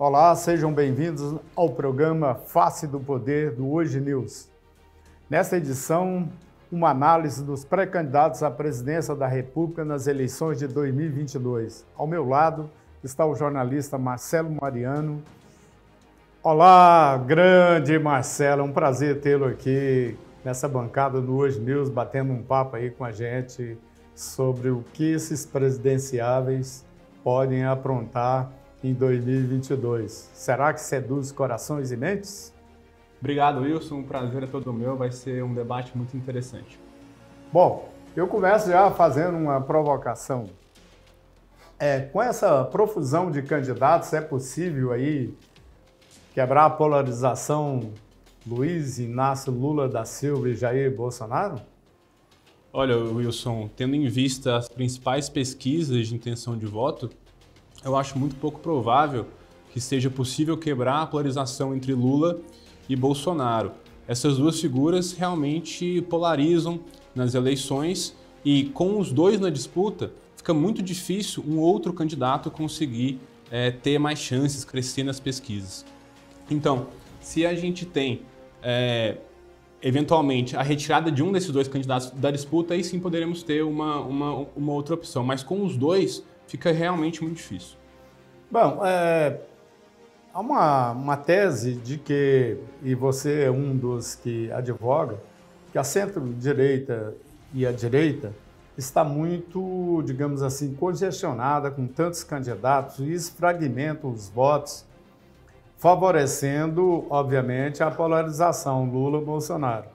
Olá, sejam bem-vindos ao programa Face do Poder do Hoje News. Nesta edição, uma análise dos pré-candidatos à presidência da República nas eleições de 2022. Ao meu lado está o jornalista Marcelo Mariano. Olá, grande Marcelo, é um prazer tê-lo aqui nessa bancada do Hoje News, batendo um papo aí com a gente sobre o que esses presidenciáveis podem aprontar em 2022. Será que seduz corações e mentes? Obrigado, Wilson. Um prazer é todo meu. Vai ser um debate muito interessante. Bom, eu começo já fazendo uma provocação. Com essa profusão de candidatos, é possível aí quebrar a polarização Luiz Inácio Lula da Silva e Jair Bolsonaro? Olha, Wilson, tendo em vista as principais pesquisas de intenção de voto, eu acho muito pouco provável que seja possível quebrar a polarização entre Lula e Bolsonaro. Essas duas figuras realmente polarizam nas eleições e com os dois na disputa, fica muito difícil um outro candidato conseguir ter mais chances, crescer nas pesquisas. Então, se a gente tem, eventualmente, a retirada de um desses dois candidatos da disputa, aí sim poderemos ter uma outra opção. Mas com os dois, fica realmente muito difícil. Bom, há uma tese de que, e você é um dos que advoga, que a centro-direita e a direita está muito, digamos assim, congestionada com tantos candidatos e isso fragmenta os votos, favorecendo, obviamente, a polarização Lula-Bolsonaro.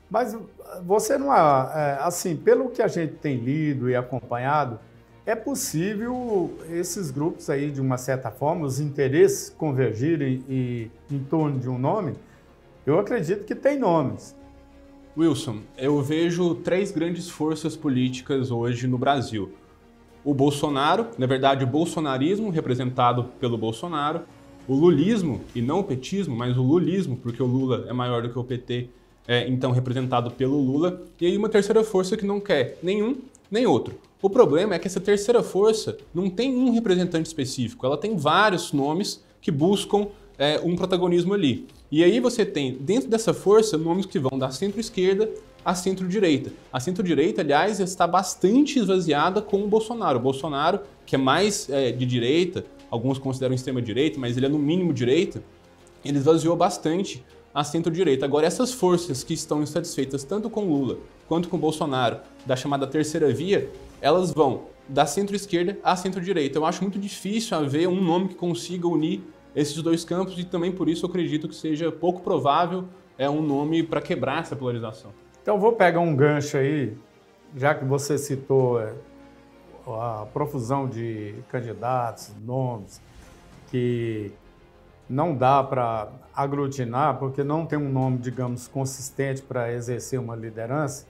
Mas você não assim, pelo que a gente tem lido e acompanhado, é possível esses grupos aí, de uma certa forma, os interesses convergirem em torno de um nome? Eu acredito que tem nomes. Wilson, eu vejo três grandes forças políticas hoje no Brasil. O Bolsonaro, na verdade o bolsonarismo, representado pelo Bolsonaro, o lulismo, e não o petismo, mas o lulismo, porque o Lula é maior do que o PT, então representado pelo Lula, e aí uma terceira força que não quer nenhum nem outro. O problema é que essa terceira força não tem um representante específico, ela tem vários nomes que buscam um protagonismo ali. E aí você tem, dentro dessa força, nomes que vão da centro-esquerda à centro-direita. A centro-direita, aliás, está bastante esvaziada com o Bolsonaro. O Bolsonaro, que é mais de direita, alguns consideram extrema-direita, mas ele é no mínimo direita, ele esvaziou bastante a centro-direita. Agora, essas forças que estão insatisfeitas tanto com Lula quanto com Bolsonaro, da chamada terceira via, elas vão da centro-esquerda à centro-direita. Eu acho muito difícil haver um nome que consiga unir esses dois campos e também por isso eu acredito que seja pouco provável um nome para quebrar essa polarização. Então vou pegar um gancho aí, já que você citou a profusão de candidatos, nomes, que não dá para aglutinar, porque não tem um nome, digamos, consistente para exercer uma liderança.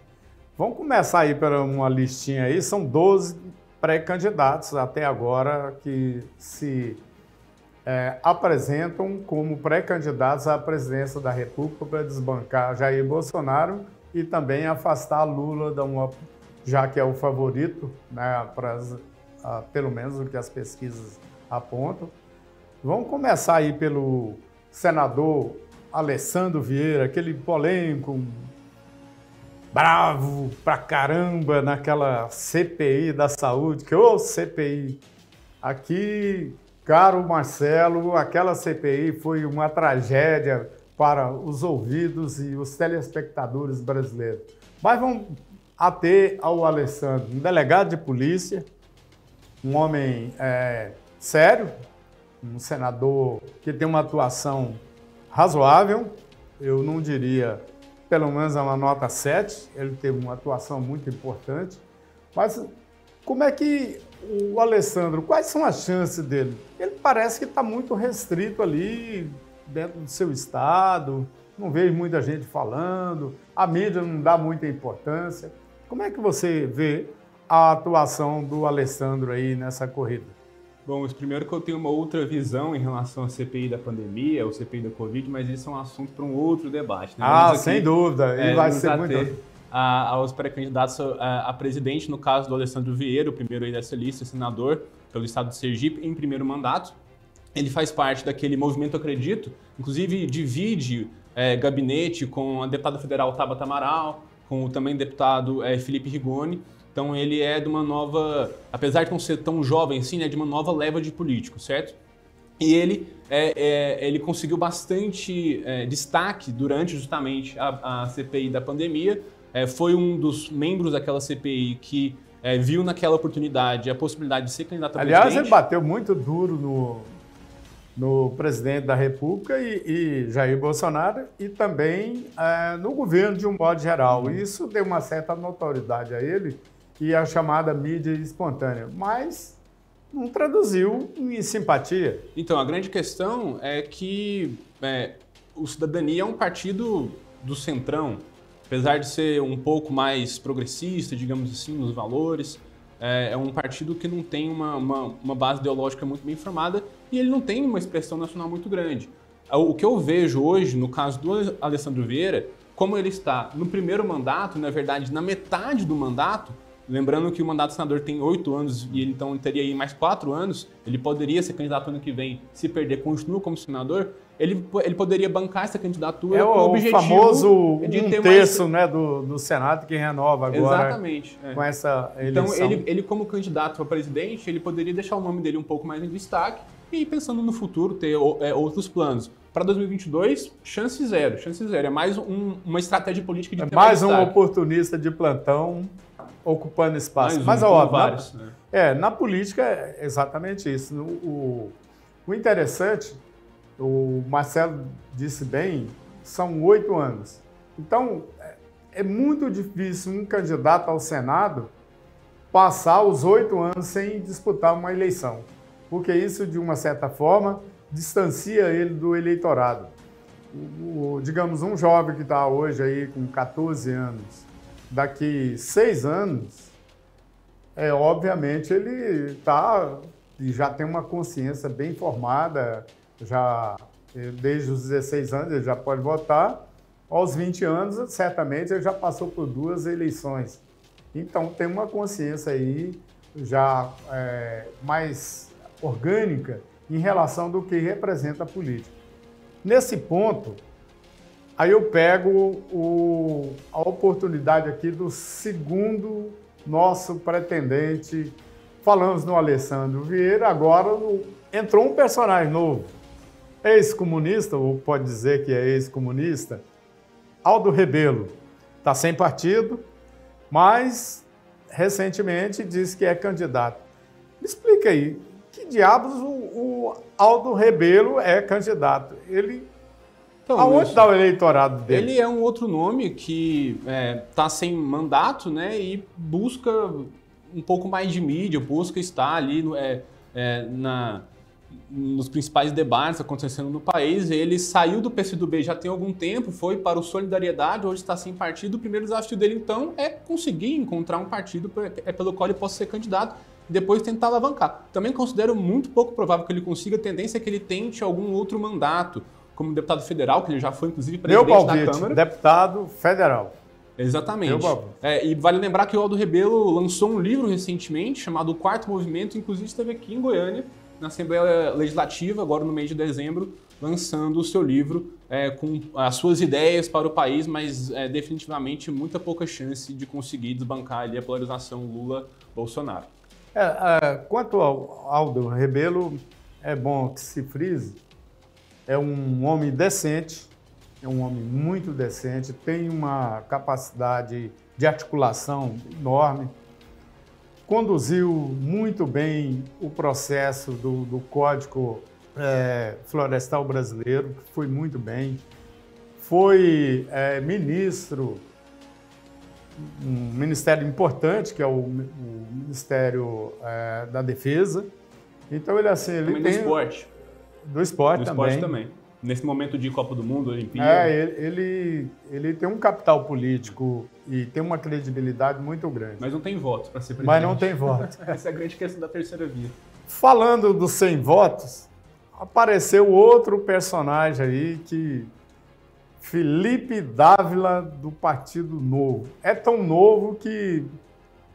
Vamos começar aí para uma listinha aí, são 12 pré-candidatos até agora que se apresentam como pré-candidatos à presidência da República para desbancar Jair Bolsonaro e também afastar Lula, já que é o favorito, né, pelo menos o que as pesquisas apontam. Vamos começar aí pelo senador Alessandro Vieira, aquele polêmico, bravo pra caramba naquela CPI da saúde, que ô CPI! Aqui, caro Marcelo, aquela CPI foi uma tragédia para os ouvidos e os telespectadores brasileiros. Mas vamos ater ao Alessandro, um delegado de polícia, um homem sério, um senador que tem uma atuação razoável, eu não diria, pelo menos é uma nota 7, ele teve uma atuação muito importante, mas como é que o Alessandro, quais são as chances dele? Ele parece que está muito restrito ali dentro do seu estado, não vejo muita gente falando, a mídia não dá muita importância. Como é que você vê a atuação do Alessandro aí nessa corrida? Bom, primeiro que eu tenho uma outra visão em relação à CPI da pandemia, ou CPI da Covid, mas isso é um assunto para um outro debate. Né? Sem dúvida, e vai ser muito... aos pré-candidatos a presidente, no caso do Alessandro Vieira, o primeiro aí dessa lista, senador pelo estado de Sergipe, em primeiro mandato. ele faz parte daquele movimento Acredito, inclusive divide gabinete com a deputada federal Tabata Amaral, com o também deputado Felipe Rigoni. Então ele é de uma nova, apesar de não ser tão jovem assim, de uma nova leva de políticos, certo? E ele conseguiu bastante destaque durante justamente a CPI da pandemia. Foi um dos membros daquela CPI que viu naquela oportunidade a possibilidade de ser candidato a presidente. Aliás, ele bateu muito duro no presidente da República e Jair Bolsonaro e também no governo de um modo geral. Isso deu uma certa notoriedade a ele e a chamada mídia espontânea, mas não traduziu em simpatia. Então, a grande questão é que o Cidadania é um partido do centrão, apesar de ser um pouco mais progressista, digamos assim, nos valores. É um partido que não tem uma base ideológica muito bem formada e ele não tem uma expressão nacional muito grande. O que eu vejo hoje, no caso do Alessandro Vieira, como ele está no primeiro mandato, na verdade, na metade do mandato, lembrando que o mandato do senador tem 8 anos e ele então teria aí mais 4 anos, ele poderia ser candidato ano que vem, se perder, continua como senador, ele poderia bancar essa candidatura com o objetivo famoso de ter terço do Senado que renova agora. Exatamente, com essa eleição. Então, ele como candidato a presidente, ele poderia deixar o nome dele um pouco mais em destaque e pensando no futuro ter outros planos. Para 2022, chance zero. É mais uma estratégia política de ter mais um oportunista de plantão ocupando espaço. Mas óbvio, na política é exatamente isso. O interessante, o Marcelo disse bem, são 8 anos. Então, é muito difícil um candidato ao Senado passar os 8 anos sem disputar uma eleição, porque isso, de uma certa forma, distancia ele do eleitorado. Digamos, um jovem que está hoje aí com 14 anos, daqui 6 anos, obviamente ele já tem uma consciência bem formada, desde os 16 anos ele já pode votar, aos 20 anos, certamente, ele já passou por 2 eleições. Então, tem uma consciência aí já mais orgânica em relação do que representa a política. Nesse ponto, aí eu pego a oportunidade aqui do segundo nosso pretendente. Falamos no Alessandro Vieira, agora entrou um personagem novo, ex-comunista, ou pode dizer que é ex-comunista, Aldo Rebelo. Está sem partido, mas recentemente disse que é candidato. Me explica aí, que diabos o Aldo Rebelo é candidato? Aonde está o eleitorado dele? Ele é um outro nome que está sem mandato, né, e busca um pouco mais de mídia, busca estar ali nos principais debates acontecendo no país. Ele saiu do PCdoB já tem algum tempo, foi para o Solidariedade, hoje está sem partido. O primeiro desafio dele, então, é conseguir encontrar um partido pelo qual ele possa ser candidato e depois tentar alavancar. Também considero muito pouco provável que ele consiga, a tendência é que ele tente algum outro mandato, como deputado federal, que ele já foi, inclusive, presidente da Câmara. Deputado federal. Exatamente. E vale lembrar que o Aldo Rebelo lançou um livro recentemente, chamado O Quarto Movimento, inclusive esteve aqui em Goiânia, na Assembleia Legislativa, agora no mês de dezembro, lançando o seu livro com as suas ideias para o país, mas definitivamente muita pouca chance de conseguir desbancar ali a polarização Lula-Bolsonaro. Quanto ao Aldo Rebelo, é bom que se frise, é um homem decente, é um homem muito decente, tem uma capacidade de articulação enorme, conduziu muito bem o processo do Código Florestal Brasileiro, foi muito bem, foi ministro, um ministério importante, que é o Ministério da Defesa. Então ele também tem... Do esporte também. Nesse momento de Copa do Mundo, Olimpíada. Ele tem um capital político e tem uma credibilidade muito grande. Mas não tem votos para ser presidente. Mas não tem votos. Essa é a grande questão da terceira via. Falando dos 100 votos, apareceu outro personagem aí Felipe Dávila, do Partido Novo. É tão novo que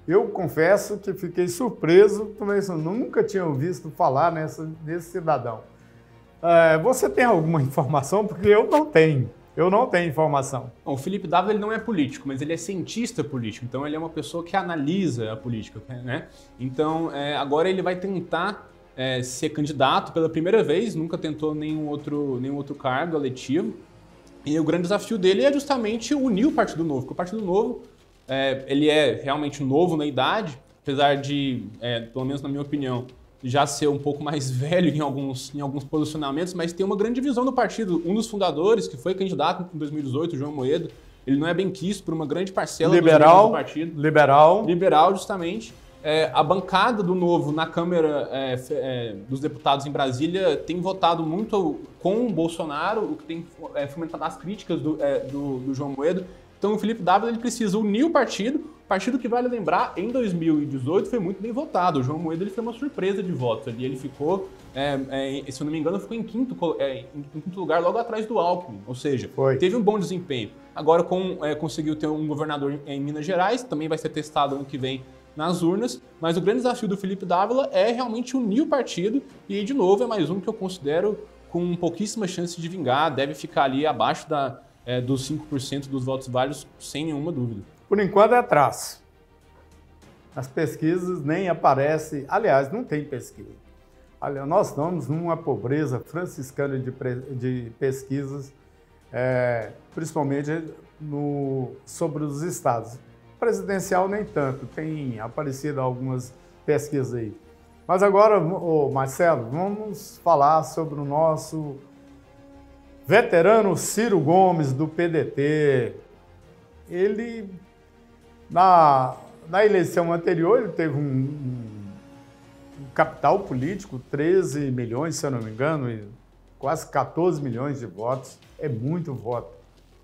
eu confesso que fiquei surpreso, nunca tinha visto falar nesse cidadão. Você tem alguma informação? Porque eu não tenho. Eu não tenho informação. Bom, o Felipe Dávila ele não é político, mas ele é cientista político. Então ele é uma pessoa que analisa a política, né? Então agora ele vai tentar ser candidato pela primeira vez. Nunca tentou nenhum outro cargo eletivo. E o grande desafio dele é justamente unir o Partido Novo. Porque o Partido Novo ele é realmente novo na idade, apesar de, pelo menos na minha opinião, já ser um pouco mais velho em alguns posicionamentos, mas tem uma grande divisão no partido. Um dos fundadores, que foi candidato em 2018, o João Moedo, ele não é bem quisto por uma grande parcela dos membros do partido. Liberal, justamente. A bancada do Novo na Câmara dos Deputados em Brasília tem votado muito com o Bolsonaro, o que tem fomentado as críticas do João Moedo. Então o Felipe Dávila ele precisa unir o partido que, vale lembrar, em 2018 foi muito bem votado. O João Moedo ele foi uma surpresa de votos ali, ele ficou, se eu não me engano, ficou em quinto lugar logo atrás do Alckmin, ou seja, teve um bom desempenho. Agora conseguiu ter um governador em Minas Gerais, também vai ser testado ano que vem nas urnas, mas o grande desafio do Felipe Dávila é realmente unir o partido e, de novo, é mais um que eu considero com pouquíssima chance de vingar, deve ficar ali abaixo dos 5% dos votos válidos, sem nenhuma dúvida. Por enquanto é atraso. As pesquisas nem aparecem, aliás, não tem pesquisa. Nós estamos numa pobreza franciscana de pesquisas, principalmente sobre os estados. Presidencial nem tanto, tem aparecido algumas pesquisas aí. Mas agora, Marcelo, vamos falar sobre o nosso veterano Ciro Gomes, do PDT. Ele, na eleição anterior, ele teve um capital político, 13 milhões, se eu não me engano, e quase 14 milhões de votos. É muito voto.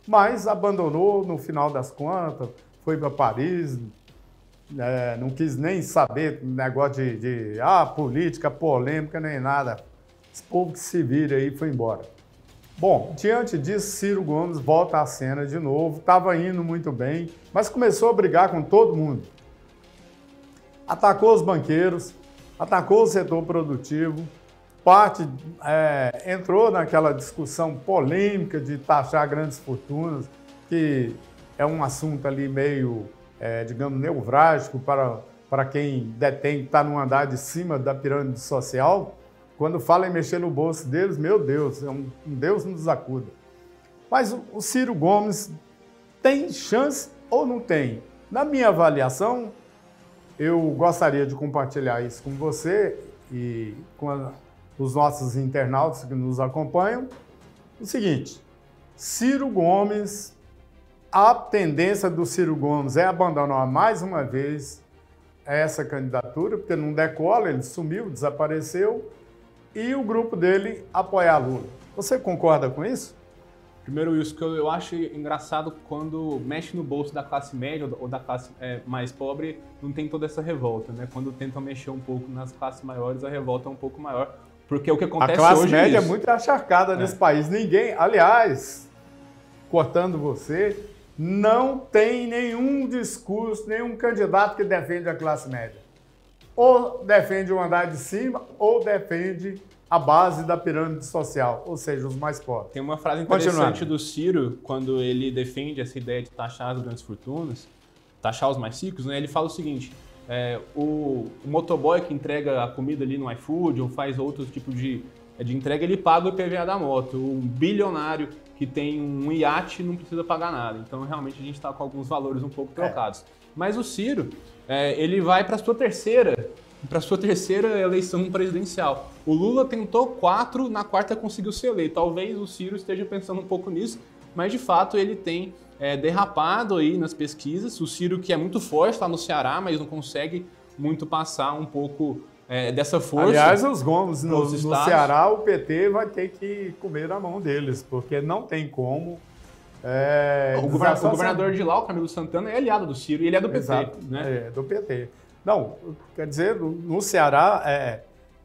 Mas abandonou no final das contas, foi para Paris, não quis nem saber negócio de política, polêmica, nem nada. Esse povo que se vira aí foi embora. Bom, diante disso, Ciro Gomes volta à cena de novo, estava indo muito bem, mas começou a brigar com todo mundo. Atacou os banqueiros, atacou o setor produtivo, entrou naquela discussão polêmica de taxar grandes fortunas, que é um assunto ali meio, digamos, nevrálgico para quem detém, está no andar de cima da pirâmide social. Quando fala em mexer no bolso deles, meu Deus, um Deus nos acuda. Mas o Ciro Gomes tem chance ou não tem? Na minha avaliação, eu gostaria de compartilhar isso com você e com os nossos internautas que nos acompanham. O seguinte, Ciro Gomes, a tendência do Ciro Gomes é abandonar mais uma vez essa candidatura, porque não decola, ele sumiu, desapareceu, e o grupo dele apoiar Lula. Você concorda com isso? Primeiro, Wilson, que eu acho engraçado quando mexe no bolso da classe média ou da classe mais pobre, não tem toda essa revolta, né? Quando tentam mexer um pouco nas classes maiores, a revolta é um pouco maior. Porque o que acontece hoje a classe média é muito acharcada nesse país. Ninguém, aliás, cortando você, não tem nenhum discurso, nenhum candidato que defende a classe média. Ou defende o andar de cima, ou defende a base da pirâmide social, ou seja, os mais pobres. Tem uma frase interessante do Ciro, quando ele defende essa ideia de taxar as grandes fortunas, taxar os mais ricos, né? Ele fala o seguinte, o motoboy que entrega a comida ali no iFood ou faz outros tipos de entrega, ele paga o IPVA da moto. Um bilionário que tem um iate não precisa pagar nada. Então, realmente, a gente está com alguns valores um pouco trocados. Mas o Ciro, ele vai para a sua terceira eleição presidencial. O Lula tentou 4, na quarta conseguiu ser eleito. Talvez o Ciro esteja pensando um pouco nisso, mas de fato ele tem derrapado aí nas pesquisas. O Ciro, que é muito forte, está no Ceará, mas não consegue muito passar um pouco dessa força. Aliás, os Gomes no Ceará, o PT vai ter que comer na mão deles, porque não tem como. O governador de lá, o Camilo Santana, é aliado do Ciro e ele é do PT. Exato, né? É do PT. Não, quer dizer, no Ceará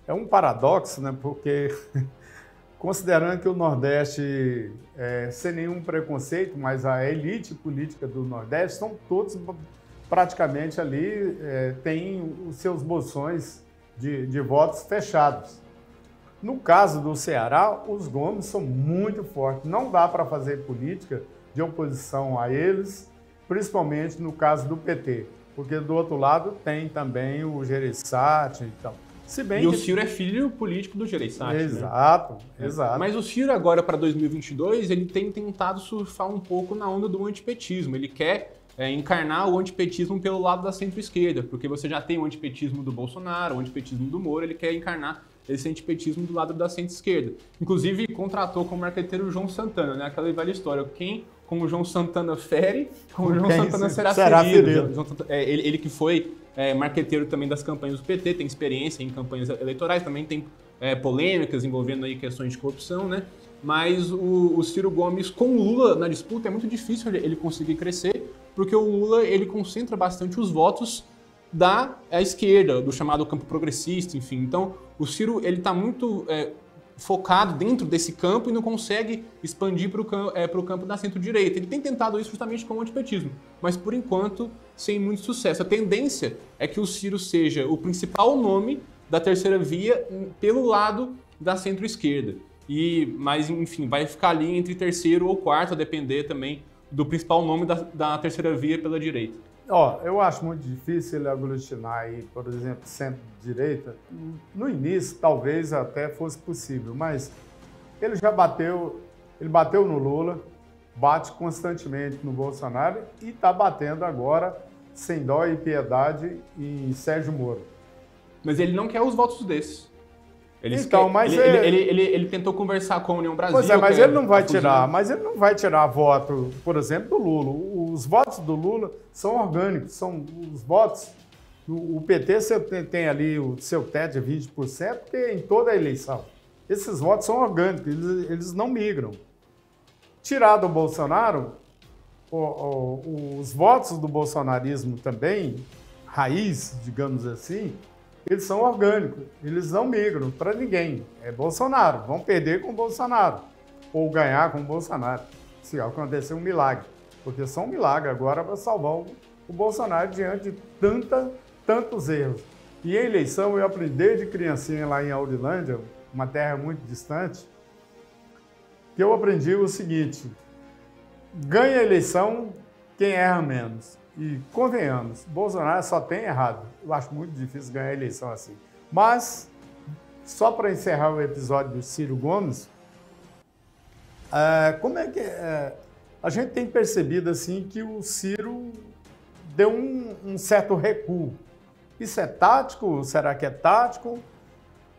é um paradoxo, né? Porque considerando que o Nordeste, sem nenhum preconceito, mas a elite política do Nordeste, são todos praticamente ali, têm os seus bolsões de votos fechados. No caso do Ceará, os Gomes são muito fortes. Não dá para fazer política de oposição a eles, principalmente no caso do PT, porque do outro lado tem também o Gereissati e tal. Se bem e o Ciro é filho político do Gereissati, exato, né? Exato. Mas o Ciro agora, para 2022, ele tem tentado surfar um pouco na onda do antipetismo. Ele quer encarnar o antipetismo pelo lado da centro-esquerda, porque você já tem o antipetismo do Bolsonaro, o antipetismo do Moro, ele quer encarnar esse antipetismo do lado da centro-esquerda. Inclusive, contratou como marqueteiro o João Santana, né? Aquela velha história. Quem com o João Santana fere, com o João Santana será ferido. Ele que foi marqueteiro também das campanhas do PT, tem experiência em campanhas eleitorais, também tem polêmicas envolvendo aí questões de corrupção, né? Mas o Ciro Gomes com o Lula na disputa é muito difícil ele conseguir crescer, porque o Lula ele concentra bastante os votos da esquerda, do chamado campo progressista, enfim. Então, o Ciro ele está muito focado dentro desse campo e não consegue expandir para o campo da centro-direita. Ele tem tentado isso justamente com o antipetismo, mas por enquanto sem muito sucesso. A tendência é que o Ciro seja o principal nome da terceira via pelo lado da centro-esquerda. Mas, enfim, vai ficar ali entre terceiro ou quarto, a depender também do principal nome da terceira via pela direita. Eu acho muito difícil ele aglutinar aí, por exemplo, centro-direita. No início, talvez até fosse possível, mas ele já bateu no Lula, bate constantemente no Bolsonaro e está batendo agora, sem dó e piedade, em Sérgio Moro. Mas ele não quer os votos desses. Ele tentou conversar com a União Brasil. Pois mas ele não vai tirar voto, por exemplo, do Lula. Os votos do Lula são orgânicos, são os votos. O PT você tem ali o seu teto de 20%, porque em toda a eleição. Esses votos são orgânicos, eles não migram. Tirar do Bolsonaro, os votos do bolsonarismo também, raiz, digamos assim, eles são orgânicos, eles não migram para ninguém. É Bolsonaro, vão perder com o Bolsonaro, ou ganhar com o Bolsonaro, se acontecer um milagre. Porque só um milagre agora para salvar o Bolsonaro diante de tantos erros. E em eleição, eu aprendi desde criancinha lá em Aurilândia, uma terra muito distante, que eu aprendi o seguinte: ganha a eleição quem erra menos. E convenhamos, Bolsonaro só tem errado. Eu acho muito difícil ganhar a eleição assim. Mas, só para encerrar o episódio do Ciro Gomes, como é que a gente tem percebido assim que o Ciro deu um certo recuo. Isso é tático? Será que é tático?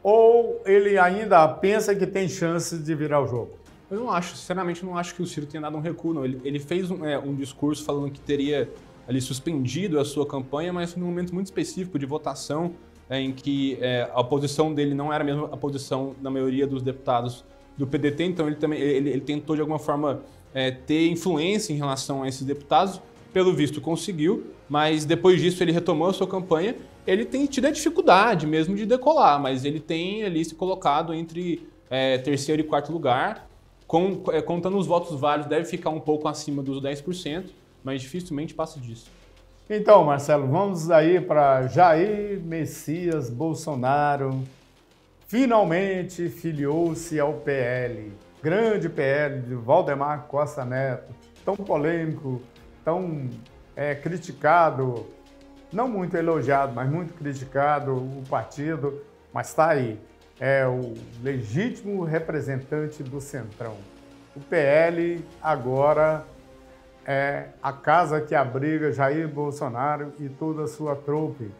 Ou ele ainda pensa que tem chance de virar o jogo? Eu não acho, sinceramente, não acho que o Ciro tenha dado um recuo, não. Ele fez um discurso falando que teria ali suspendido a sua campanha, mas foi num momento muito específico de votação, em que a posição dele não era mesmo a posição da maioria dos deputados do PDT, então ele tentou de alguma forma ter influência em relação a esses deputados, pelo visto conseguiu, mas depois disso ele retomou a sua campanha. Ele tem tido a dificuldade mesmo de decolar, mas ele tem ali se colocado entre terceiro e quarto lugar, contando os votos válidos, deve ficar um pouco acima dos 10%, mas dificilmente passa disso. Então, Marcelo, vamos aí para Jair Messias Bolsonaro. Finalmente filiou-se ao PL. Grande PL de Valdemar Costa Neto. Tão polêmico, tão criticado, não muito elogiado, mas muito criticado o partido, mas está aí. É o legítimo representante do Centrão. O PL agora é a casa que abriga Jair Bolsonaro e toda a sua trupe.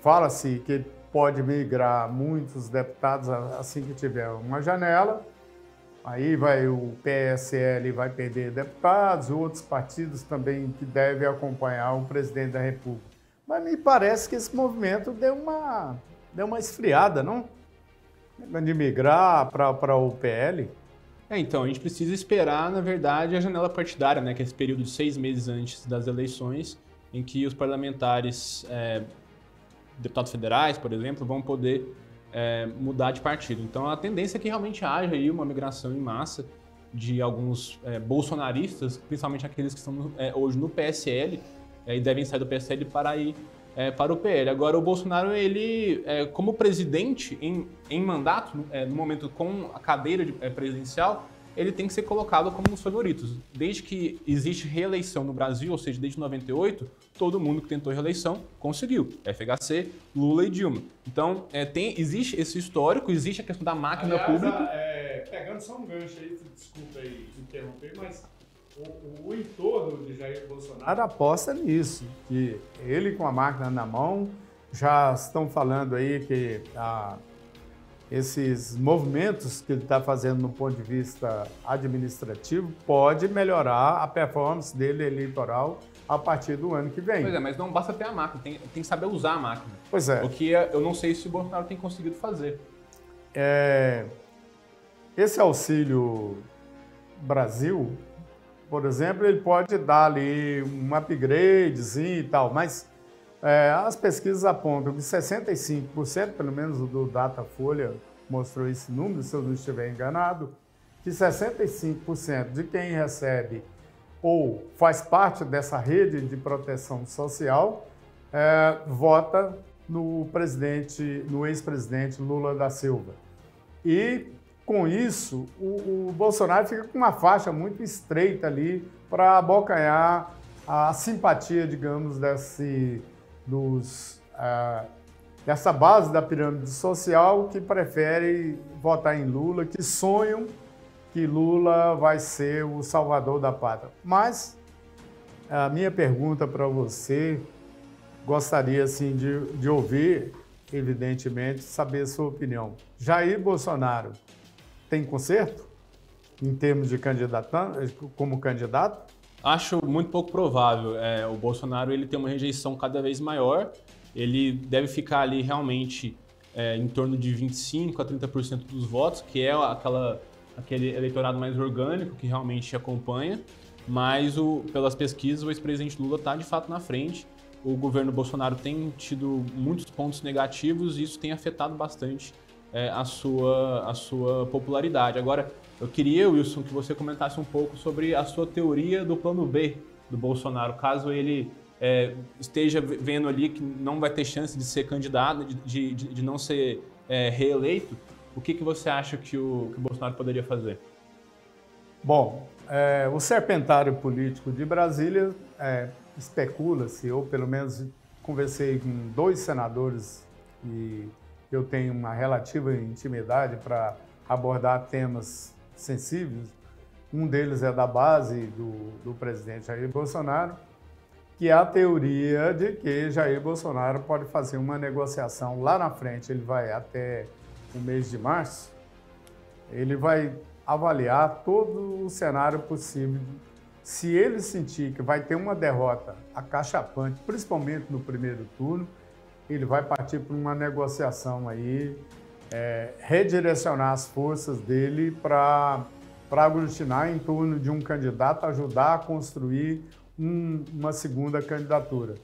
Fala-se que pode migrar muitos deputados assim que tiver uma janela. Aí o PSL vai perder deputados, outros partidos também que devem acompanhar o presidente da República. Mas me parece que esse movimento deu uma esfriada, não? De migrar para o PL. Então, a gente precisa esperar, na verdade, a janela partidária, né, que é esse período de 6 meses antes das eleições, em que os parlamentares, deputados federais, por exemplo, vão poder mudar de partido. Então, a tendência é que realmente haja aí uma migração em massa de alguns bolsonaristas, principalmente aqueles que estão hoje no PSL, e devem sair do PSL para ir para o PL. Agora, o Bolsonaro, ele, como presidente em mandato, no momento com a cadeira presidencial, ele tem que ser colocado como um dos favoritos. Desde que existe reeleição no Brasil, ou seja, desde 98, todo mundo que tentou reeleição conseguiu. FHC, Lula e Dilma. Então, existe esse histórico, existe a questão da máquina pública. Pegando só um gancho aí, desculpa aí interromper, mas o entorno de Jair Bolsonaro aposta nisso, que ele com a máquina na mão, já estão falando aí que esses movimentos que ele está fazendo no ponto de vista administrativo pode melhorar a performance dele eleitoral a partir do ano que vem. Pois é, mas não basta ter a máquina, tem que saber usar a máquina. Pois é. O que eu não sei se o Bolsonaro tem conseguido fazer. Esse Auxílio Brasil, por exemplo, ele pode dar ali um upgradezinho e tal, mas as pesquisas apontam que 65%, pelo menos o do Datafolha mostrou esse número, se eu não estiver enganado, que 65% de quem recebe ou faz parte dessa rede de proteção social vota no ex-presidente Lula da Silva. E, com isso, o Bolsonaro fica com uma faixa muito estreita ali para abocanhar a simpatia, digamos, dessa base da pirâmide social que prefere votar em Lula, que sonham que Lula vai ser o salvador da pátria. Mas a minha pergunta para você, gostaria assim, de ouvir, evidentemente, saber a sua opinião. Jair Bolsonaro tem conserto em termos de como candidato? Acho muito pouco provável. O Bolsonaro ele tem uma rejeição cada vez maior. Ele deve ficar ali realmente em torno de 25% a 30% dos votos, que é aquele eleitorado mais orgânico que realmente acompanha. Mas, pelas pesquisas, o ex-presidente Lula está de fato na frente. O governo Bolsonaro tem tido muitos pontos negativos e isso tem afetado bastante a sua popularidade. Agora, eu queria, Wilson, que você comentasse um pouco sobre a sua teoria do plano B do Bolsonaro, caso ele esteja vendo ali que não vai ter chance de ser candidato, de não ser reeleito. O que você acha que o Bolsonaro poderia fazer? Bom, o serpentário político de Brasília especula-se, ou pelo menos conversei com 2 senadores e eu tenho uma relativa intimidade para abordar temas sensíveis. Um deles é da base do presidente Jair Bolsonaro, que é a teoria de que Jair Bolsonaro pode fazer uma negociação lá na frente, ele vai até o mês de março, ele vai avaliar todo o cenário possível. Se ele sentir que vai ter uma derrota acachapante, principalmente no primeiro turno, ele vai partir para uma negociação aí, redirecionar as forças dele para aglutinar em torno de um candidato, ajudar a construir uma segunda candidatura.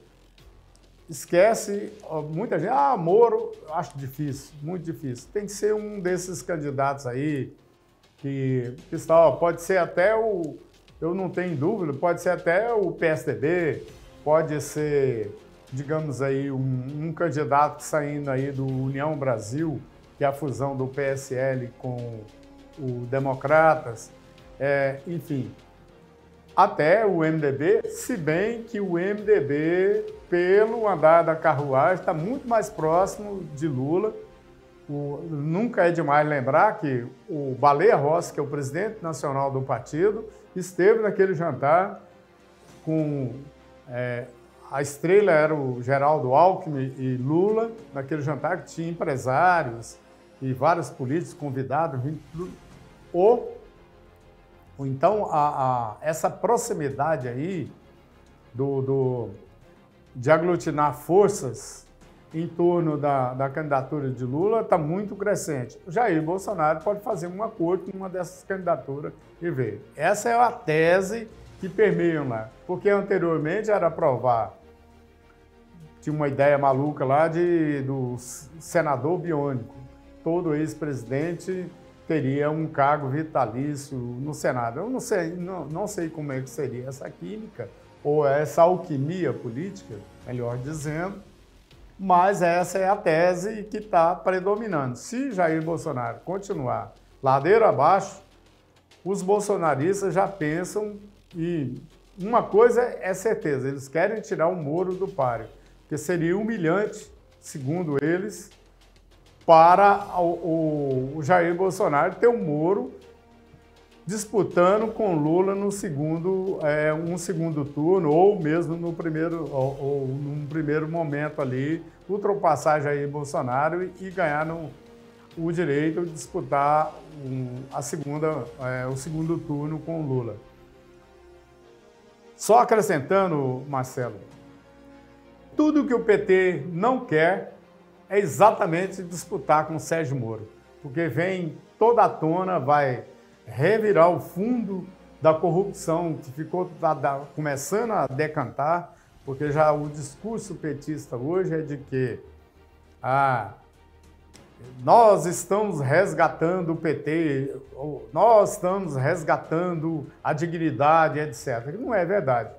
Esquece, muita gente, Moro, acho difícil, muito difícil. Tem que ser um desses candidatos aí, que pode ser até eu não tenho dúvida, pode ser até o PSDB, pode ser, digamos aí, um candidato saindo aí do União Brasil, que é a fusão do PSL com o Democratas, enfim, até o MDB, se bem que o MDB, pelo andar da carruagem, está muito mais próximo de Lula. Nunca é demais lembrar que o Baleia Rossi, que é o presidente nacional do partido, esteve naquele jantar com... a estrela era o Geraldo Alckmin e Lula, naquele jantar que tinha empresários e vários políticos convidados. Então, essa proximidade aí de aglutinar forças em torno da candidatura de Lula está muito crescente. Jair Bolsonaro pode fazer um acordo com uma dessas candidaturas e ver. Essa é a tese que permeia lá, porque anteriormente era aprovar. Tinha uma ideia maluca lá do senador biônico. Todo ex-presidente teria um cargo vitalício no Senado. Eu não sei como é que seria essa química, ou essa alquimia política, melhor dizendo, mas essa é a tese que está predominando. Se Jair Bolsonaro continuar ladeira abaixo, os bolsonaristas já pensam e uma coisa é certeza, eles querem tirar o Moro do páreo, porque seria humilhante, segundo eles, para o Jair Bolsonaro ter o Moro disputando com Lula no um segundo turno, ou mesmo no ou num primeiro momento ali, ultrapassar Jair Bolsonaro e ganhar o direito de disputar o segundo turno com Lula. Só acrescentando, Marcelo, tudo que o PT não quer é exatamente disputar com Sérgio Moro, porque vem toda à tona, vai revirar o fundo da corrupção que ficou começando a decantar, porque já o discurso petista hoje é de que nós estamos resgatando o PT, nós estamos resgatando a dignidade, etc. Não é verdade.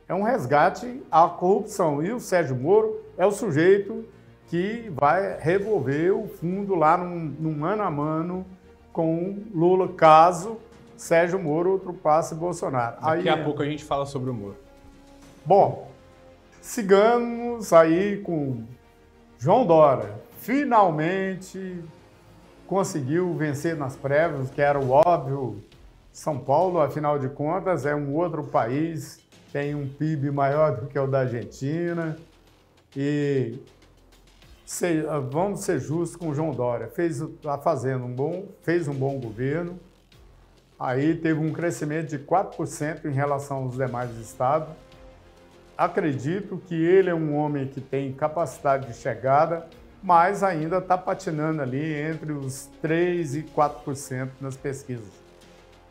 É um resgate à corrupção. E o Sérgio Moro é o sujeito que vai revolver o fundo lá num mano a mano com Lula, caso Sérgio Moro ultrapasse Bolsonaro. Daqui a pouco a gente fala sobre o Moro. Bom, sigamos aí com João Dória. Finalmente conseguiu vencer nas prévias, que era o óbvio. São Paulo, afinal de contas, é um outro país, tem um PIB maior do que o da Argentina. E vamos ser justos com o João Dória. Fez um bom governo. Aí teve um crescimento de 4% em relação aos demais estados. Acredito que ele é um homem que tem capacidade de chegada, mas ainda está patinando ali entre os 3% e 4% nas pesquisas.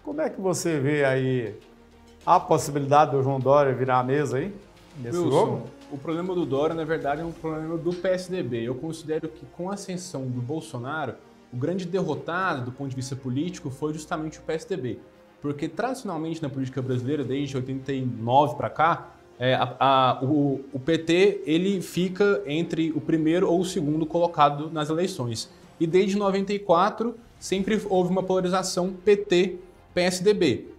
Como é que você vê aí a possibilidade do João Dória virar a mesa aí, nesse jogo? O problema do Dória, na verdade, é um problema do PSDB. Eu considero que com a ascensão do Bolsonaro, o grande derrotado do ponto de vista político foi justamente o PSDB. Porque tradicionalmente na política brasileira, desde 89 para cá, o PT ele fica entre o primeiro ou o segundo colocado nas eleições. E desde 94 sempre houve uma polarização PT-PSDB.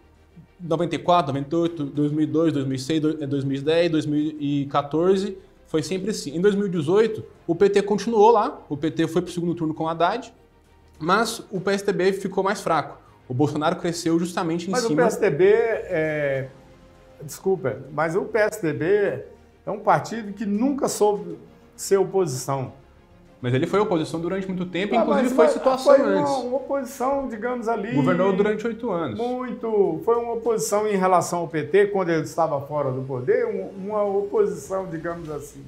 94, 98, 2002, 2006, 2010, 2014, foi sempre assim. Em 2018, o PT continuou lá, o PT foi para o segundo turno com o Haddad, mas o PSDB ficou mais fraco. O Bolsonaro cresceu justamente em cima... Mas o PSDB Desculpa, mas o PSDB é um partido que nunca soube ser oposição. Mas ele foi oposição durante muito tempo, inclusive foi situação antes. Foi uma oposição, digamos ali... Governou durante 8 anos. Foi uma oposição em relação ao PT, quando ele estava fora do poder, uma oposição, digamos assim,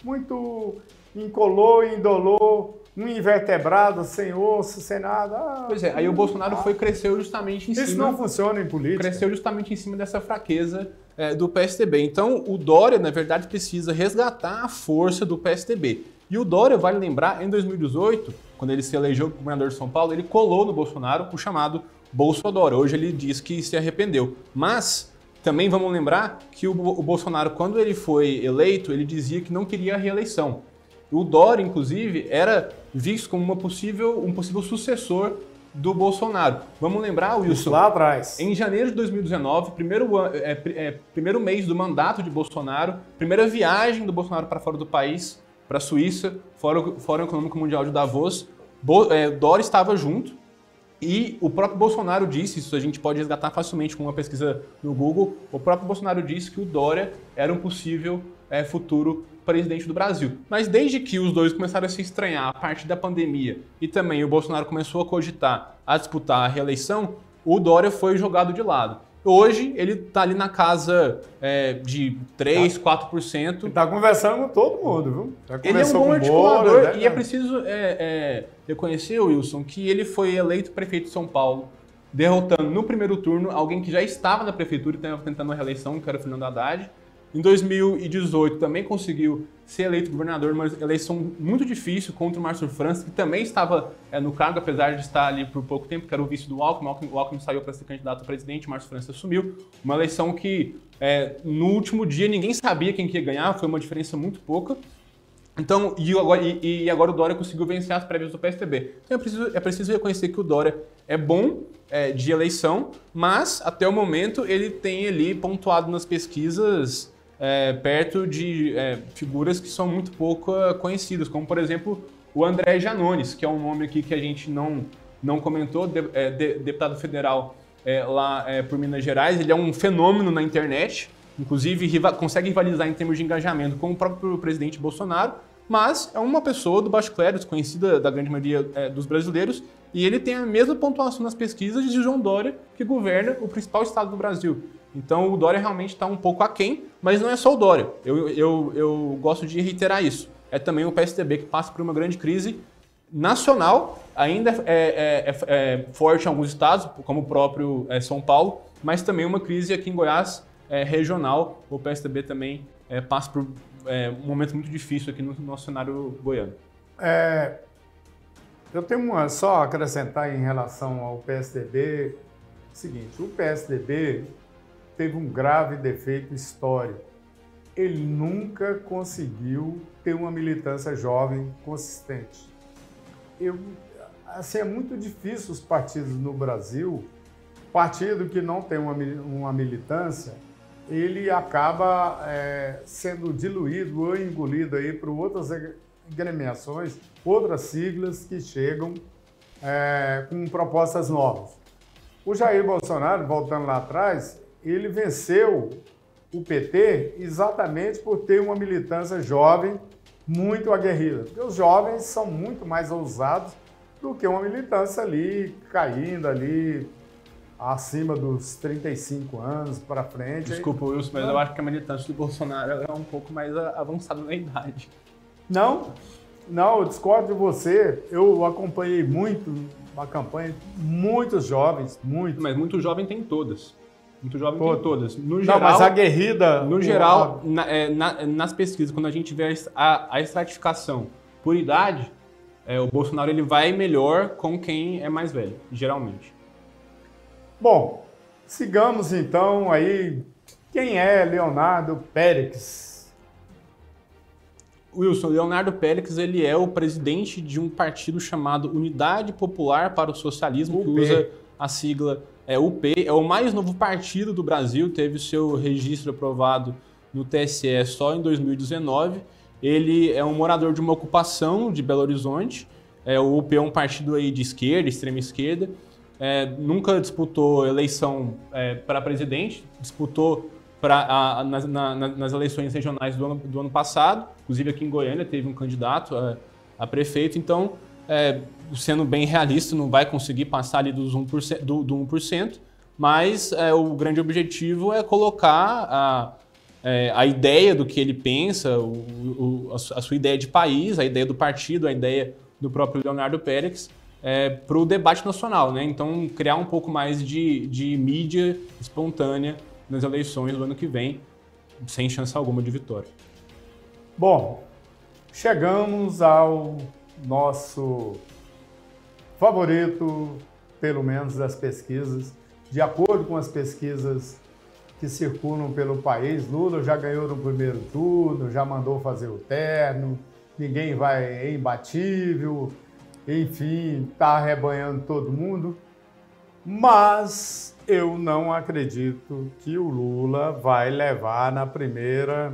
muito incolor, indolor, um invertebrado, sem osso, sem nada. Pois é, aí o Bolsonaro cresceu justamente em cima... Isso não funciona em política. Cresceu justamente em cima dessa fraqueza do PSDB. Então, o Dória, na verdade, precisa resgatar a força do PSDB. E o Dória, vale lembrar, em 2018, quando ele se elegeu governador de São Paulo, ele colou no Bolsonaro o chamado Bolsodória. Hoje ele diz que se arrependeu. Mas também vamos lembrar que o Bolsonaro, quando ele foi eleito, ele dizia que não queria a reeleição. O Dória, inclusive, era visto como um possível sucessor do Bolsonaro. Vamos lembrar, Wilson, isso lá atrás. Em janeiro de 2019, primeiro mês do mandato de Bolsonaro, primeira viagem do Bolsonaro para fora do país, para a Suíça, Fórum Econômico Mundial de Davos, Dória estava junto e o próprio Bolsonaro disse, isso a gente pode resgatar facilmente com uma pesquisa no Google, o próprio Bolsonaro disse que o Dória era um possível futuro presidente do Brasil. Mas desde que os dois começaram a se estranhar a partir da pandemia e também o Bolsonaro começou a cogitar a disputar a reeleição, o Dória foi jogado de lado. Hoje ele está ali na casa de 3%, 4%. Ele está conversando com todo mundo, viu? Ele é um bom articulador e é preciso reconhecer, Wilson, que ele foi eleito prefeito de São Paulo, derrotando no primeiro turno alguém que já estava na prefeitura e estava tentando a reeleição, que era o Fernando Haddad. Em 2018 também conseguiu ser eleito governador, uma eleição muito difícil contra o Márcio França, que também estava no cargo, apesar de estar ali por pouco tempo, que era o vice do Alckmin. O Alckmin saiu para ser candidato a presidente, o Márcio França assumiu. Uma eleição que no último dia ninguém sabia quem que ia ganhar, foi uma diferença muito pouca. Então, agora o Dória conseguiu vencer as prévias do PSDB. Então é preciso reconhecer que o Dória é bom de eleição, mas até o momento ele tem ali pontuado nas pesquisas perto de figuras que são muito pouco conhecidas, como por exemplo o André Janones, que é um nome aqui que a gente não comentou, deputado federal lá por Minas Gerais. Ele é um fenômeno na internet. Inclusive, consegue rivalizar em termos de engajamento com o próprio presidente Bolsonaro, mas é uma pessoa do baixo clero, desconhecida da grande maioria dos brasileiros, e ele tem a mesma pontuação nas pesquisas de João Dória, que governa o principal estado do Brasil. Então, o Dória realmente está um pouco aquém, mas não é só o Dória. Eu gosto de reiterar isso. É também o PSDB que passa por uma grande crise nacional, ainda é forte em alguns estados, como o próprio São Paulo, mas também uma crise aqui em Goiás, regional. O PSDB também passa por um momento muito difícil aqui no nosso cenário goiano. Eu tenho só a acrescentar em relação ao PSDB, o seguinte: o PSDB teve um grave defeito histórico. Ele nunca conseguiu ter uma militância jovem consistente. É muito difícil os partidos no Brasil, partido que não tem uma militância, ele acaba sendo diluído ou engolido aí por outras agremiações, outras siglas que chegam com propostas novas. O Jair Bolsonaro, voltando lá atrás, ele venceu o PT exatamente por ter uma militância jovem muito aguerrida, porque os jovens são muito mais ousados do que uma militância ali, caindo ali, acima dos 35 anos para frente. Desculpa, Wilson, mas eu acho que a militância do Bolsonaro é um pouco mais avançada na idade. Não, eu discordo de você. Eu acompanhei muito a campanha, muitos jovens, Mas muito jovem tem todas. Muito jovem tem todas. No geral, não, mas aguerrida... No geral, nas pesquisas, quando a gente vê a estratificação por idade, o Bolsonaro ele vai melhor com quem é mais velho, geralmente. Bom, sigamos então aí. Quem é Leonardo Périx? Wilson, Leonardo Périx ele é o presidente de um partido chamado Unidade Popular para o Socialismo, UP. que usa a sigla UP. É o mais novo partido do Brasil, teve seu registro aprovado no TSE só em 2019. Ele é um morador de uma ocupação de Belo Horizonte. O UP é um partido aí de esquerda, extrema esquerda. Nunca disputou eleição para presidente, disputou nas eleições regionais do ano passado, inclusive aqui em Goiânia teve um candidato a prefeito, então, sendo bem realista, não vai conseguir passar ali do 1%, mas o grande objetivo é colocar a ideia do que ele pensa, a sua ideia de país, a ideia do partido, a ideia do próprio Leonardo Périx, para o debate nacional, né? Então, criar um pouco mais de mídia espontânea nas eleições do ano que vem, sem chance alguma de vitória. Bom, chegamos ao nosso favorito, pelo menos das pesquisas. De acordo com as pesquisas que circulam pelo país, Lula já ganhou no primeiro turno, já mandou fazer o terno, ninguém é imbatível, enfim, está arrebanhando todo mundo. Mas eu não acredito que o Lula vai levar na primeira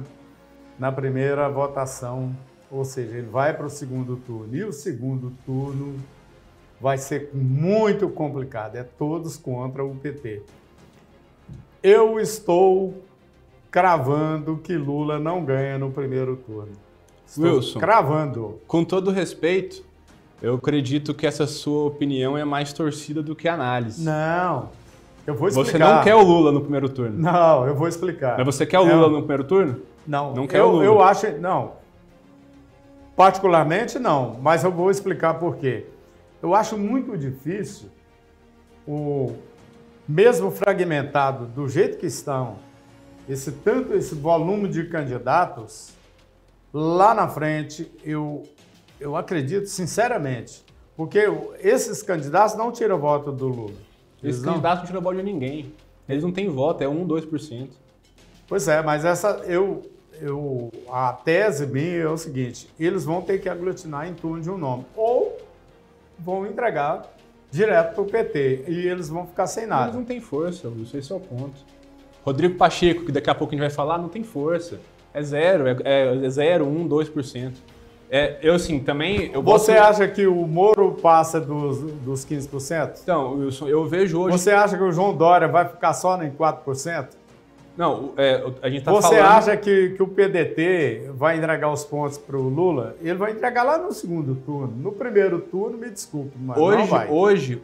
votação, ou seja, ele vai para o segundo turno. E o segundo turno vai ser muito complicado, é todos contra o PT. Eu estou cravando que Lula não ganha no primeiro turno. Estou Wilson, cravando. Com todo respeito, eu acredito que essa sua opinião é mais torcida do que análise. Não, eu vou explicar. Você não quer o Lula no primeiro turno? Não, eu vou explicar. Mas você quer o Lula no primeiro turno? Não, não quer o Lula. Eu acho, não. Particularmente não, mas eu vou explicar por quê. Eu acho muito difícil, mesmo fragmentado do jeito que estão, esse volume de candidatos, lá na frente, eu acredito sinceramente, porque esses candidatos não tiram voto do Lula. Esses candidatos não tiram voto de ninguém. Eles não têm voto, é 1, 2%. Pois é, mas a tese minha é o seguinte, eles vão ter que aglutinar em torno de um nome, ou vão entregar direto para o PT, e eles vão ficar sem nada. Eles não têm força, Wilson, esse é o ponto. Rodrigo Pacheco, que daqui a pouco a gente vai falar, não tem força. É 0, 1, 2%. Eu assim, também... Você acha que o Moro passa dos 15%? Então, Wilson, eu vejo hoje... Você acha que o João Dória vai ficar só em 4%? Não, a gente tá Você falando... acha que o PDT vai entregar os pontos para o Lula? Ele vai entregar lá no segundo turno. No primeiro turno, me desculpe, mas não vai. Hoje,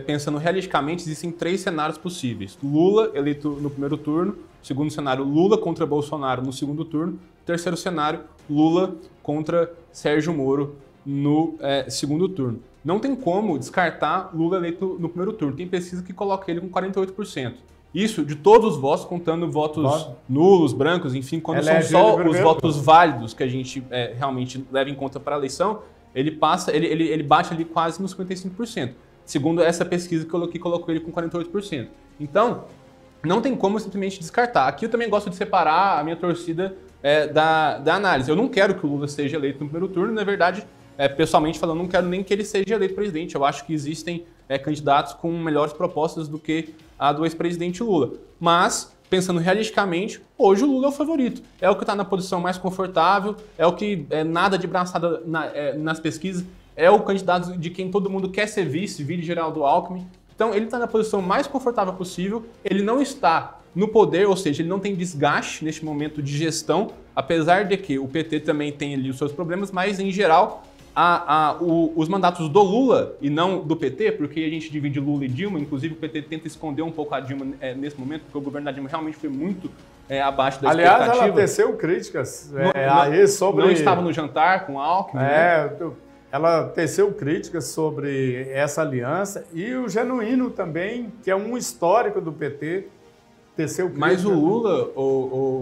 pensando realisticamente, existem 3 cenários possíveis. Lula eleito no primeiro turno. Segundo cenário, Lula contra Bolsonaro no segundo turno. Terceiro cenário, Lula contra Sérgio Moro no segundo turno. Não tem como descartar Lula eleito no primeiro turno. Tem pesquisa que coloca ele com 48%. Isso de todos os votos, contando votos nulos, brancos, enfim, quando são só os votos válidos que a gente realmente leva em conta para a eleição, ele bate ali quase nos 55%. Segundo essa pesquisa que colocou ele com 48%. Então, não tem como simplesmente descartar. Aqui eu também gosto de separar a minha torcida da análise. Eu não quero que o Lula seja eleito no primeiro turno, na verdade, pessoalmente falando, não quero nem que ele seja eleito presidente. Eu acho que existem candidatos com melhores propostas do que a do ex-presidente Lula. Mas, pensando realisticamente, hoje o Lula é o favorito. É o que está na posição mais confortável, é o que nada de braçada nas pesquisas, é o candidato de quem todo mundo quer ser vice Geraldo Alckmin. Então, ele está na posição mais confortável possível, ele não está no poder, ou seja, ele não tem desgaste neste momento de gestão, apesar de que o PT também tem ali os seus problemas, mas, em geral, os mandatos do Lula e não do PT, porque a gente divide Lula e Dilma, inclusive o PT tenta esconder um pouco a Dilma nesse momento, porque o governo da Dilma realmente foi muito abaixo da expectativa. Aliás, ela teceu críticas sobre... Não estava no jantar com Alckmin, né? Ela teceu críticas sobre essa aliança e o Genuíno também, que é um histórico do PT, teceu críticas. Mas o Lula,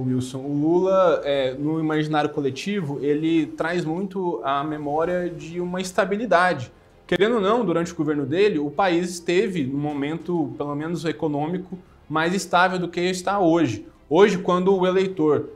Wilson, o Lula, no imaginário coletivo, ele traz muito a memória de uma estabilidade. Querendo ou não, durante o governo dele, o país esteve num momento, pelo menos econômico, mais estável do que está hoje. Hoje, quando o eleitor,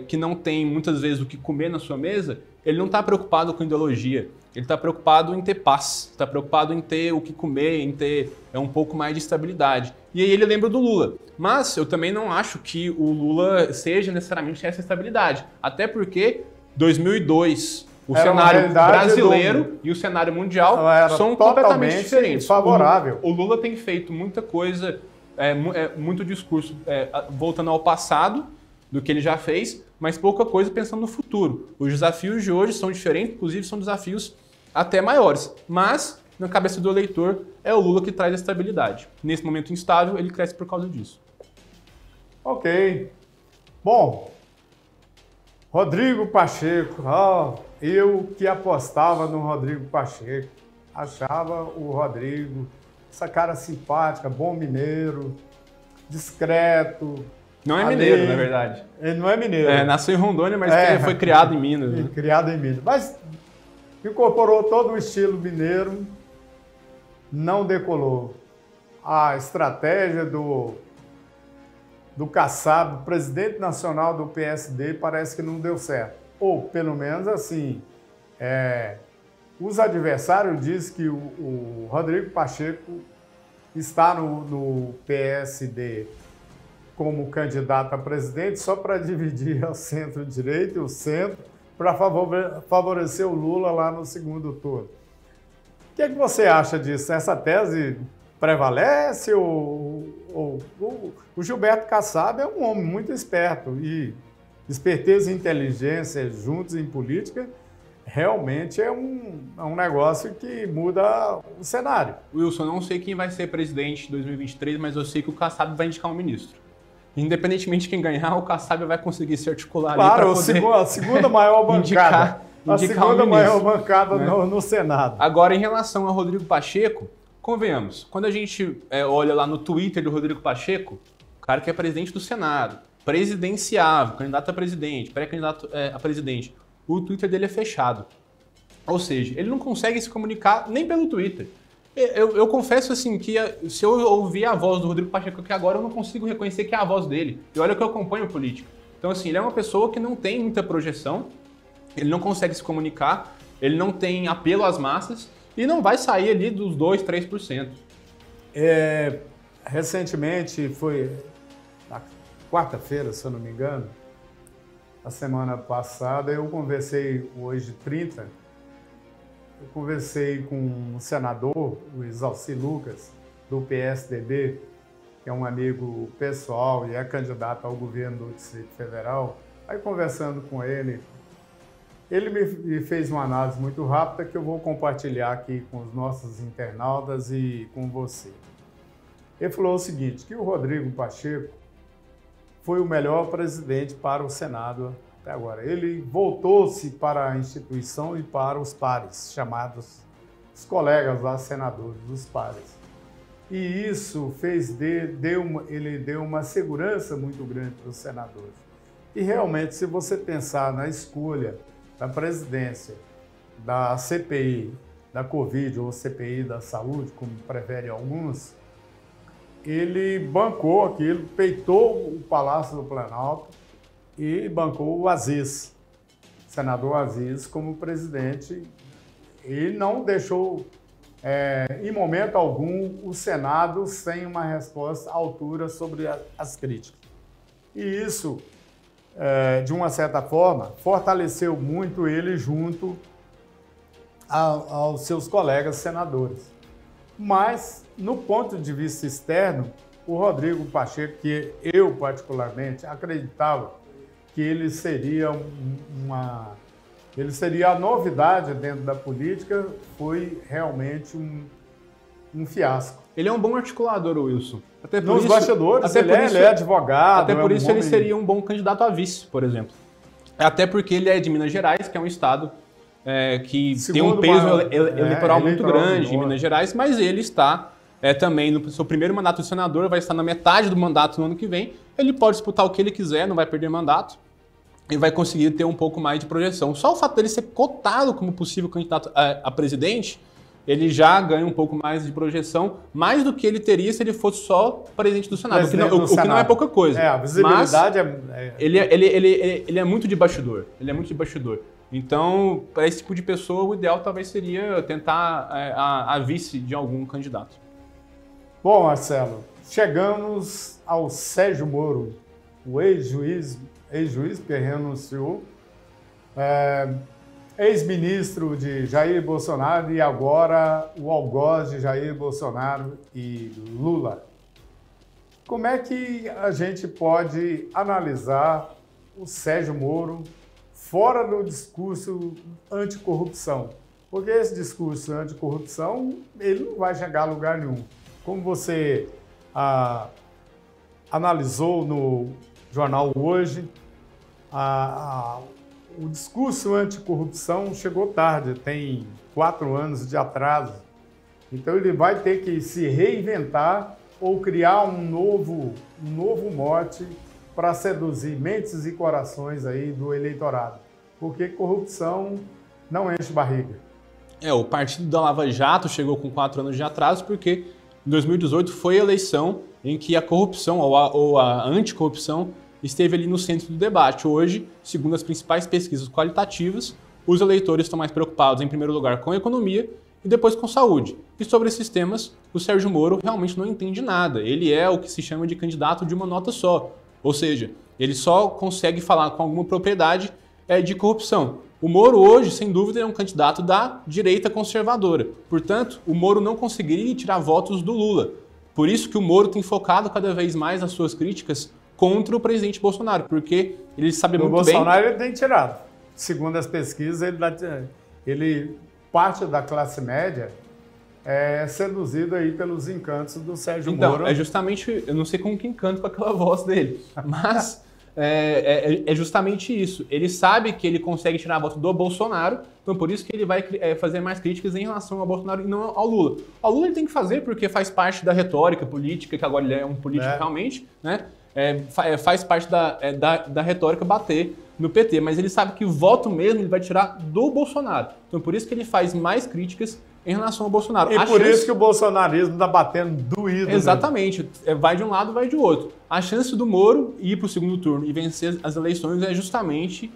que não tem muitas vezes o que comer na sua mesa, ele não está preocupado com ideologia. Ele está preocupado em ter paz, está preocupado em ter o que comer, em ter um pouco mais de estabilidade. E aí ele lembra do Lula. Mas eu também não acho que o Lula seja necessariamente essa estabilidade. Até porque 2002, o cenário brasileiro e o cenário mundial são completamente diferentes. Favorável. O Lula tem feito muita coisa, muito discurso voltando ao passado do que ele já fez, mas pouca coisa pensando no futuro. Os desafios de hoje são diferentes, inclusive são desafios até maiores. Mas, na cabeça do eleitor, é o Lula que traz a estabilidade. Nesse momento instável, ele cresce por causa disso. Ok. Bom, Rodrigo Pacheco. Eu que apostava no Rodrigo Pacheco. Achava o Rodrigo, essa cara simpática, bom mineiro, discreto. Não é mineiro, na verdade. Ele não é mineiro. Nasceu em Rondônia, mas foi criado em Minas. Né? Criado em Minas. Mas incorporou todo o estilo mineiro, não decolou. A estratégia do Kassab, presidente nacional do PSD, parece que não deu certo. Ou, pelo menos, assim, os adversários dizem que o Rodrigo Pacheco está no PSD como candidato a presidente só para dividir o centro-direita e o centro para favorecer o Lula lá no segundo turno. O que você acha disso? Essa tese prevalece ou o Gilberto Kassab é um homem muito esperto e esperteza e inteligência juntos em política realmente é um negócio que muda o cenário. Wilson, eu não sei quem vai ser presidente em 2023, mas eu sei que o Kassab vai indicar um ministro. Independentemente de quem ganhar, o Kassab vai conseguir se articular ali para poder a segunda maior bancada. indicar a segunda maior bancada, né? no Senado. Agora, em relação a Rodrigo Pacheco, convenhamos, quando a gente olha lá no Twitter do Rodrigo Pacheco, o cara que é presidente do Senado, presidenciável, candidato a presidente, pré-candidato a presidente, o Twitter dele é fechado. Ou seja, ele não consegue se comunicar nem pelo Twitter. Eu confesso assim que se eu ouvir a voz do Rodrigo Pacheco aqui agora, eu não consigo reconhecer que é a voz dele. E olha que eu acompanho política. Então, assim, ele é uma pessoa que não tem muita projeção, ele não consegue se comunicar, ele não tem apelo às massas e não vai sair ali dos 2%, 3%. Recentemente, foi na quarta-feira, se eu não me engano, a semana passada, eu conversei, hoje 30, eu conversei com um senador, o Isalci Lucas, do PSDB, que é um amigo pessoal e é candidato ao governo do Distrito Federal. Aí, conversando com ele me fez uma análise muito rápida que eu vou compartilhar aqui com os nossos internautas e com você. Ele falou o seguinte, que o Rodrigo Pacheco foi o melhor presidente para o Senado até agora. Ele voltou-se para a instituição e para os pares, chamados os colegas lá, senadores, os pares. E isso ele deu uma segurança muito grande para os senadores. E realmente, se você pensar na escolha da presidência, da CPI, da Covid ou CPI da saúde, como preferem alguns, ele bancou aquilo, peitou o Palácio do Planalto e bancou o Aziz, senador Aziz, como presidente, e não deixou, em momento algum, o Senado sem uma resposta à altura sobre as críticas. E isso, de uma certa forma, fortaleceu muito ele junto aos seus colegas senadores. Mas, no ponto de vista externo, o Rodrigo Pacheco, que eu particularmente acreditava que ele seria a novidade dentro da política, foi realmente um fiasco. Ele é um bom articulador, Wilson. Até por Nos bastidores, ele é advogado. Até por isso ele seria um bom candidato a vice, por exemplo. Até porque ele é de Minas Gerais, que é um estado que tem um peso eleitoral muito grande em Minas Gerais, mas ele está também no seu primeiro mandato de senador, vai estar na metade do mandato no ano que vem. Ele pode disputar o que ele quiser, não vai perder mandato e vai conseguir ter um pouco mais de projeção. Só o fato dele ser cotado como possível candidato a presidente, ele já ganha um pouco mais de projeção, mais do que ele teria se ele fosse só presidente do Senado, o que não é pouca coisa. A visibilidade ele é muito de bastidor. Ele é muito de bastidor. Então, para esse tipo de pessoa, o ideal talvez seria tentar a vice de algum candidato. Bom, Marcelo, chegamos ao Sérgio Moro, o ex-juiz que renunciou, ex-ministro de Jair Bolsonaro e agora o algoz de Jair Bolsonaro e Lula. Como é que a gente pode analisar o Sérgio Moro fora do discurso anticorrupção? Porque esse discurso anticorrupção, ele não vai chegar a lugar nenhum. Como você analisou no jornal Hoje, o discurso anticorrupção chegou tarde, tem 4 anos de atraso. Então ele vai ter que se reinventar ou criar um novo mote para seduzir mentes e corações aí do eleitorado. Porque corrupção não enche barriga. O partido da Lava Jato chegou com 4 anos de atraso porque em 2018 foi a eleição em que a corrupção ou a anticorrupção esteve ali no centro do debate. Hoje, segundo as principais pesquisas qualitativas, os eleitores estão mais preocupados, em primeiro lugar, com a economia e depois com saúde. E sobre esses temas, o Sérgio Moro realmente não entende nada. Ele é o que se chama de candidato de uma nota só. Ou seja, ele só consegue falar com alguma propriedade de corrupção. O Moro hoje, sem dúvida, é um candidato da direita conservadora. Portanto, o Moro não conseguiria tirar votos do Lula. Por isso que o Moro tem focado cada vez mais as suas críticas contra o presidente Bolsonaro, porque ele sabe muito bem... O Bolsonaro ele tem tirado. Segundo as pesquisas, ele parte da classe média é seduzido aí pelos encantos do Sérgio Moro. Então, é justamente... Eu não sei como que encanta com aquela voz dele, mas é justamente isso. Ele sabe que ele consegue tirar a voto do Bolsonaro, então por isso que ele vai fazer mais críticas em relação ao Bolsonaro e não ao Lula. Ao Lula ele tem que fazer porque faz parte da retórica política, que agora ele é um político realmente, né? Faz parte da retórica bater no PT, mas ele sabe que o voto mesmo ele vai tirar do Bolsonaro. Então por isso que ele faz mais críticas em relação ao Bolsonaro. E por isso que o bolsonarismo está batendo doído. Exatamente. Vai de um lado, vai de outro. A chance do Moro ir para o segundo turno e vencer as eleições é justamente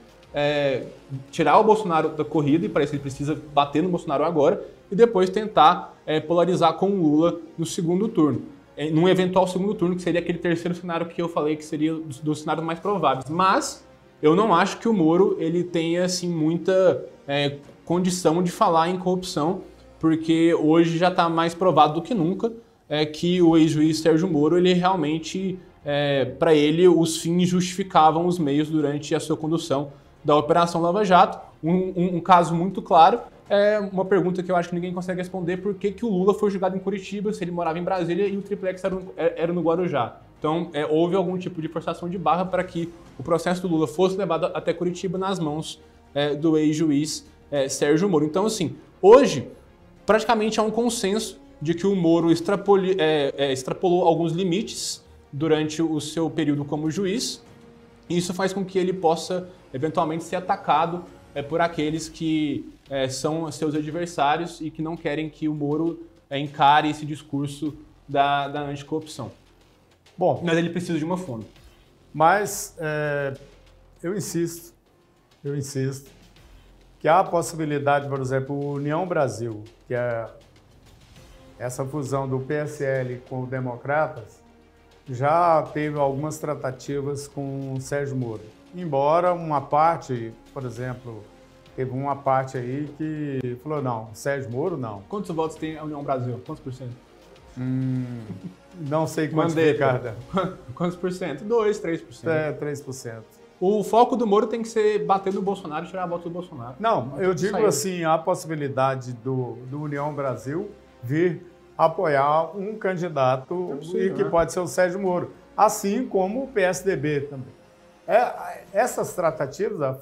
tirar o Bolsonaro da corrida, e para isso ele precisa bater no Bolsonaro agora, e depois tentar polarizar com o Lula no segundo turno. Num eventual segundo turno, que seria aquele terceiro cenário que eu falei que seria dos cenários mais prováveis. Mas eu não acho que o Moro ele tenha assim, muita condição de falar em corrupção, porque hoje já está mais provado do que nunca que o ex-juiz Sérgio Moro, ele realmente, para ele, os fins justificavam os meios durante a sua condução da Operação Lava Jato. Um caso muito claro é uma pergunta que eu acho que ninguém consegue responder: por que o Lula foi julgado em Curitiba se ele morava em Brasília e o triplex era no Guarujá? Então, houve algum tipo de forçação de barra para que o processo do Lula fosse levado até Curitiba nas mãos do ex-juiz Sérgio Moro. Então, assim, hoje, praticamente há um consenso de que o Moro extrapolou alguns limites durante o seu período como juiz, e isso faz com que ele possa, eventualmente, ser atacado por aqueles que são seus adversários e que não querem que o Moro encare esse discurso da anticorrupção. Bom, mas ele precisa de uma fonte. Mas eu insisto que há a possibilidade, por exemplo, o União Brasil, que é essa fusão do PSL com o Democratas, já teve algumas tratativas com o Sérgio Moro. Embora uma parte, por exemplo, teve uma parte aí que falou, não, Sérgio Moro não. Quantos votos tem a União Brasil? Quantos por cento? Não sei quantos, Ricardo. Quantos por cento? 2, 3%. 3%. O foco do Moro tem que ser bater no Bolsonaro e tirar a volta do Bolsonaro. Não, eu digo assim, há a possibilidade do União Brasil vir apoiar um candidato que pode ser o Sérgio Moro, assim como o PSDB também. Essas tratativas,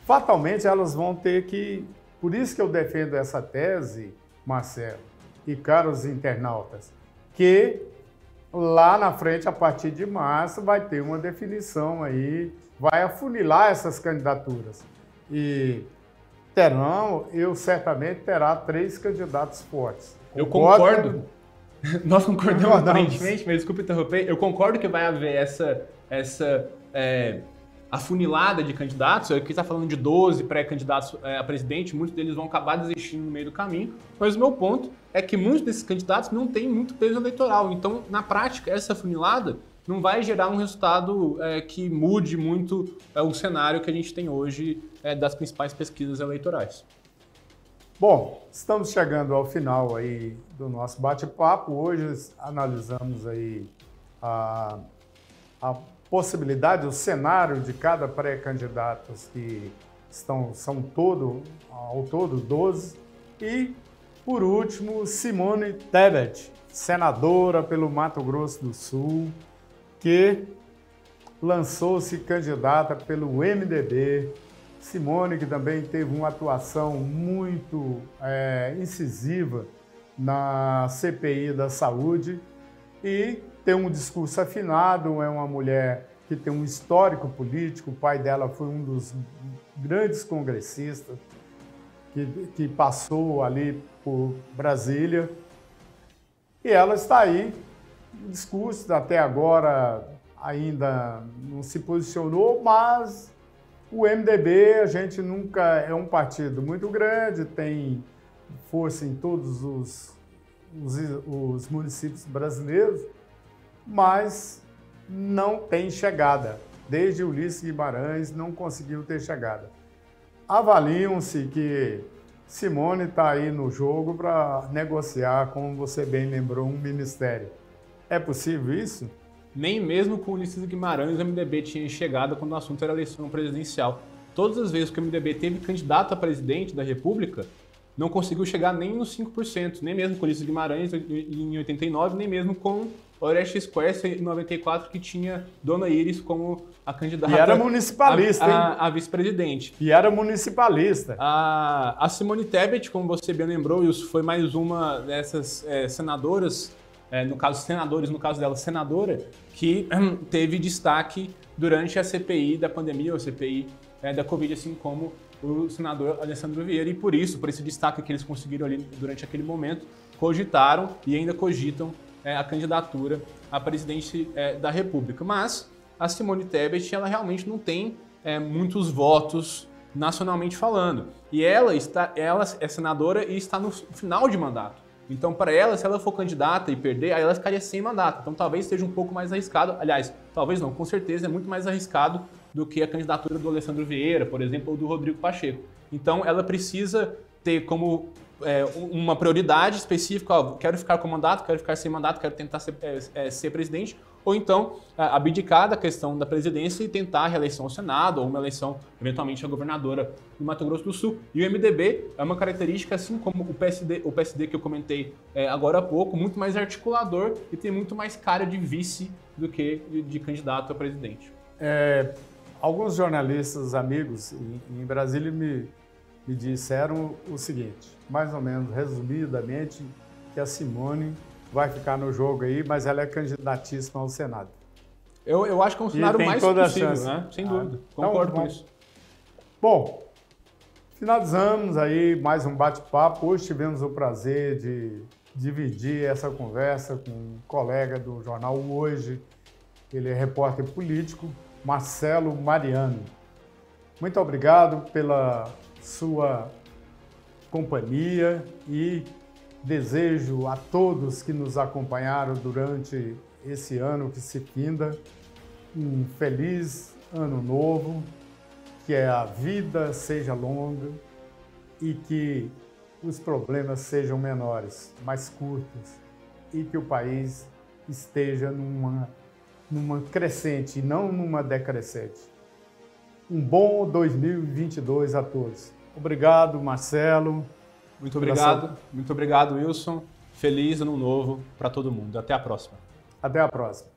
fatalmente, elas vão ter que... Por isso que eu defendo essa tese, Marcelo e caros internautas, que lá na frente, a partir de março, vai ter uma definição aí, vai afunilar essas candidaturas. E certamente terá 3 candidatos fortes. Eu concordo. Nós concordamos aparentemente, mas desculpa interromper. Eu concordo que vai haver essa afunilada de candidatos. Aqui está falando de 12 pré-candidatos a presidente, muitos deles vão acabar desistindo no meio do caminho. Mas o meu ponto é que muitos desses candidatos não têm muito peso eleitoral. Então, na prática, essa afunilada não vai gerar um resultado que mude muito o cenário que a gente tem hoje das principais pesquisas eleitorais. Bom, estamos chegando ao final aí do nosso bate-papo. Hoje analisamos aí a possibilidade, o cenário de cada pré-candidato que são ao todo 12. E, por último, Simone Tebet, senadora pelo Mato Grosso do Sul, que lançou-se candidata pelo MDB. Simone, que também teve uma atuação muito incisiva na CPI da saúde e tem um discurso afinado, é uma mulher que tem um histórico político, o pai dela foi um dos grandes congressistas que passou ali por Brasília, e ela está aí, o discurso até agora ainda não se posicionou, mas o MDB, a gente nunca é um partido muito grande, tem força em todos os municípios brasileiros, mas não tem chegada. Desde Ulisses Guimarães não conseguiu ter chegada. Avaliam-se que Simone está aí no jogo para negociar, como você bem lembrou, um ministério. É possível isso? Nem mesmo com Ulisses Guimarães o MDB tinha chegado quando o assunto era eleição presidencial. Todas as vezes que o MDB teve candidato a presidente da República, não conseguiu chegar nem nos 5%, nem mesmo com Ulisses Guimarães em 89, nem mesmo com Orestes Quercia em 94, que tinha Dona Iris como a candidata. E era municipalista, a vice-presidente. E era municipalista. A Simone Tebet, como você bem lembrou, isso foi mais uma dessas senadoras no caso senadores, no caso dela senadora, que teve destaque durante a CPI da pandemia, ou CPI da Covid, assim como o senador Alessandro Vieira, e por esse destaque que eles conseguiram ali durante aquele momento, cogitaram e ainda cogitam a candidatura a presidente da República. Mas a Simone Tebet, ela realmente não tem muitos votos nacionalmente falando. E ela é senadora e está no final de mandato. Então, para ela, se ela for candidata e perder, aí ela ficaria sem mandato. Então, talvez seja um pouco mais arriscado. Aliás, talvez não, com certeza é muito mais arriscado do que a candidatura do Alessandro Vieira, por exemplo, ou do Rodrigo Pacheco. Então, ela precisa ter como uma prioridade específica, quero ficar com mandato, quero ficar sem mandato, quero tentar ser presidente, ou então abdicar da questão da presidência e tentar a reeleição ao Senado, ou uma eleição, eventualmente, a governadora do Mato Grosso do Sul. E o MDB é uma característica, assim como o PSD que eu comentei agora há pouco, muito mais articulador e tem muito mais cara de vice do que de candidato a presidente. Alguns jornalistas amigos em Brasília me disseram o seguinte, mais ou menos, resumidamente, que a Simone vai ficar no jogo aí, mas ela é candidatíssima ao Senado. Eu acho que é um cenário mais possível, né? Sem dúvida. Concordo com isso. Bom, finalizamos aí mais um bate-papo. Hoje tivemos o prazer de dividir essa conversa com um colega do jornal Hoje. Ele é repórter político, Marcelo Mariano. Muito obrigado pela sua companhia e desejo a todos que nos acompanharam durante esse ano que se finda um feliz ano novo, que a vida seja longa e que os problemas sejam menores, mais curtos e que o país esteja numa crescente e não numa decrescente. Um bom 2022 a todos. Obrigado, Marcelo. Muito obrigado, Wilson. Feliz ano novo para todo mundo. Até a próxima. Até a próxima.